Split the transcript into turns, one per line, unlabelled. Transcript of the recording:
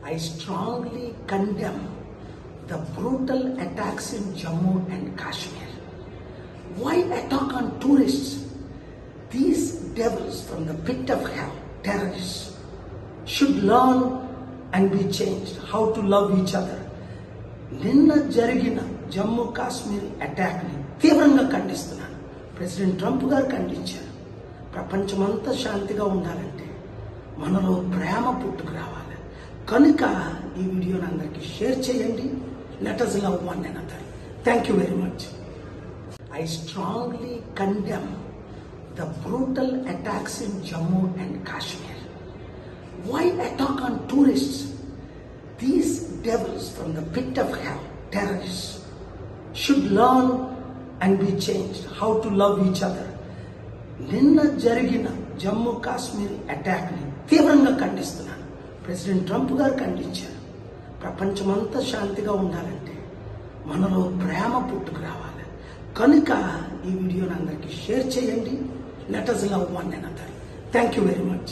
I strongly condemn the brutal attacks in Jammu and Kashmir. Why attack on tourists? These devils from the pit of hell, terrorists, should learn and be changed how to love each other. నిన్న జరిగిన జమ్మూ కాశ్మీర్ అటాక్ని తీవ్రంగా ఖండిస్తున్నాను. President Trump గారు ఖండించారు. ప్రపంచమంతా శాంతిగా ఉండాలంటే మనలో ప్రేమ పుట్టుకు రావాలి. కనుక ఈ వీడియోని అందరికీ షేర్ చేయండి. Let us love one another. Thank you very much. I strongly condemn the brutal attacks in Jammu and Kashmir. Why attack on tourists? These devils from the pit of hell, terrorists, should learn and be changed how to love each other. నిన్న జరిగిన జమ్మూ కాశ్మీర్ అటాక్ని తీవ్రంగా ఖండిస్తున్నాను. President Trump గారు ఖండించారు. ప్రపంచమంతా శాంతిగా ఉండాలంటే మనలో ప్రేమ పుట్టుకు రావాలి. కనుక ఈ వీడియోని అందరికీ షేర్ చేయండి. Let us love one another. Thank you very much.